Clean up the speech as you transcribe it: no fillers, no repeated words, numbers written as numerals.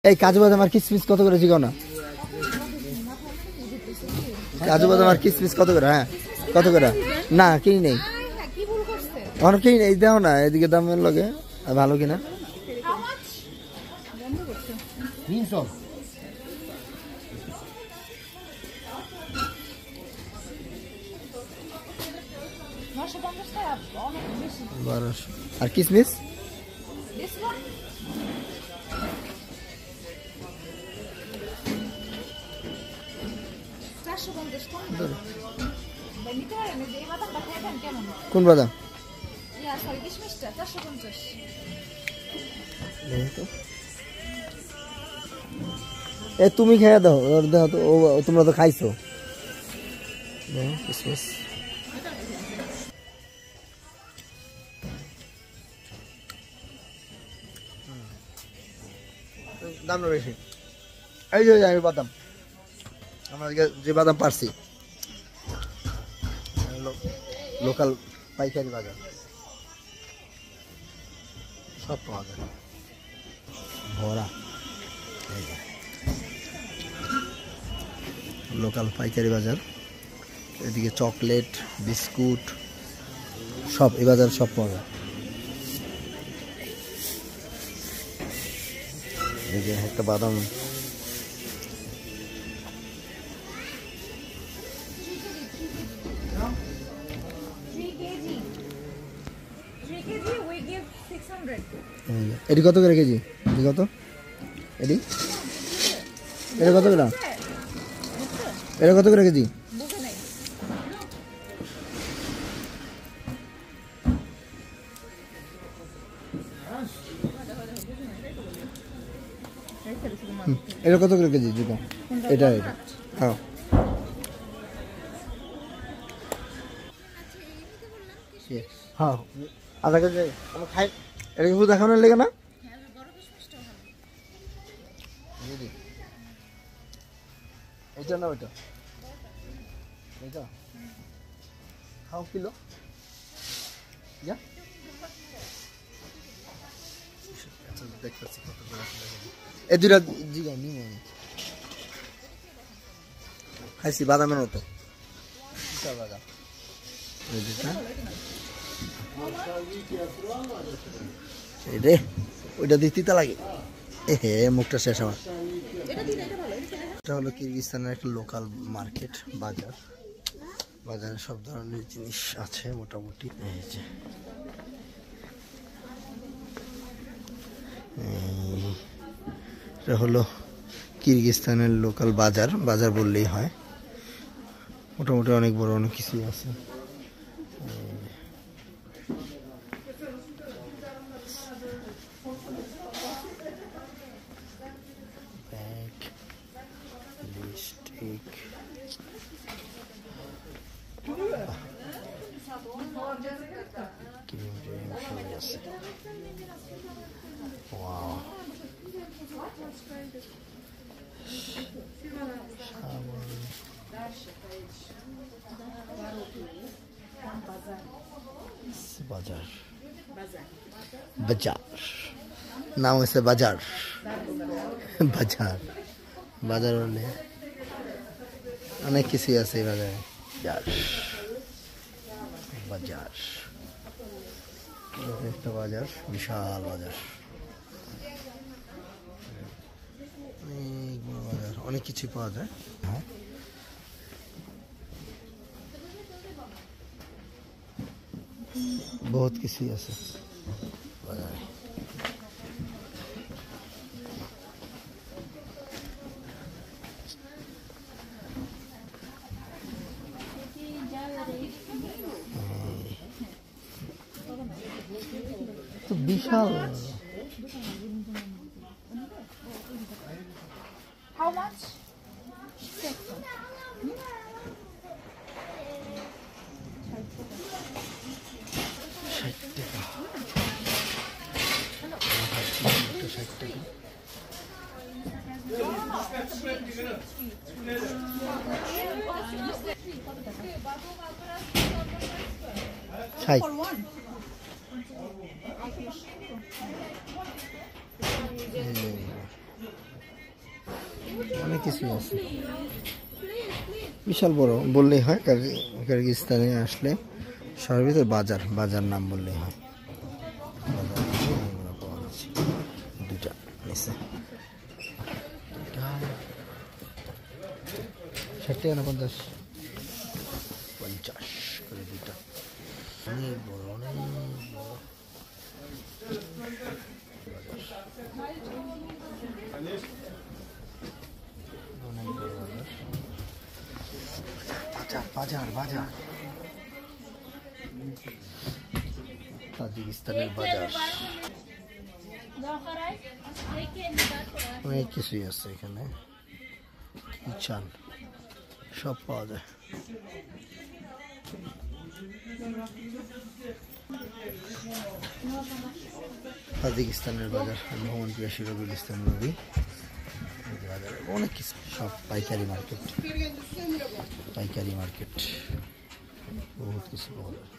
এই কাজু বাদাম আর কিসমিস কত করে জিগাও না? কাজু বাদাম আর কিসমিস কত করে? হ্যাঁ কত করে? না কিনি নেই, অনেক কিনি নেই, দাও না এদিকে দামের লগে ভালো কিনা। আর কিসমিস কোন বাদাম? এ তুমি খেয়ে দাও, দেখো তো তোমরা তো খাইছো। কিসমিস দামটা বেশি। এই যে আমি বাদাম, আমরা যে বাদাম পারছি লোকাল পাইকারি বাজার সব পাওয়া যায় ভরা। লোকাল পাইকারি বাজার, এদিকে চকলেট বিস্কুট সব এই বাজার সব পাওয়া যায়। এই যে একটা বাদাম এটি কত করে কেজি? কত এটি? এটা কত গ্রাম? এটা কত করে কেজি? এটা কত করে কেজি? এটা এটা হ্যাঁ হ্যাঁ আধা কেজি আমরা খাই। এটা কি দেখানোর লেগে না? এটা না ওইটা, এটা হাফ কিলো দেখতেছি কত করে এই দুইটা জিগা নিয়ে আমি খাইছি বাদামের মতো বাদাম। রে ওইটা দিয়ে তিতা লাগে, হে মুখটা শেষ আমার। এটা হলো কিরগিজস্তানের একটা লোকাল মার্কেট বাজার, বাজারে সব ধরনের জিনিস আছে মোটামুটি। এই যে এটা হলো কিরগিজস্তানের লোকাল বাজার, বাজার বললেই হয়, মোটামুটি অনেক বড় অনেক কিছুই আছে। বাজার বাজার নাম হয়েছে বাজার, বাজার বাজার হলে অনেক কিছুই আছে বাজারে। বাজার একটা বাজার, বিশাল বাজার, অনেক বড় বাজার, অনেক কিছুই পাওয়া যায়। হ্যাঁ বহুত কিছুই আছে বাজারে। তো বিশাল। How much? Hi. অনেক কিছুই আছে, বিশাল বড় বললেই হয়। কিরগিজস্তানে আসলে শহরের ভিতরে বাজার, বাজার নাম বললেই হয়। দুটা নিচে 60 টাকা না 50? 50 করে দুটা। অনেক বড়, অনেক বড় বাজার, বাজার তাজিকিস্তানের বাজার। অনেক কিছুই আছে এখানে, কি চান সব পাওয়া যায়। তাজিকিস্তানের বাজার, ভ্রমণ পিয়াসী রবিউল ইসলাম রবি বাজারে অনেক কিছু, সব পাইকারি মার্কেট, পাইকারি মার্কেট, বহুত কিছু পাওয়া যায়।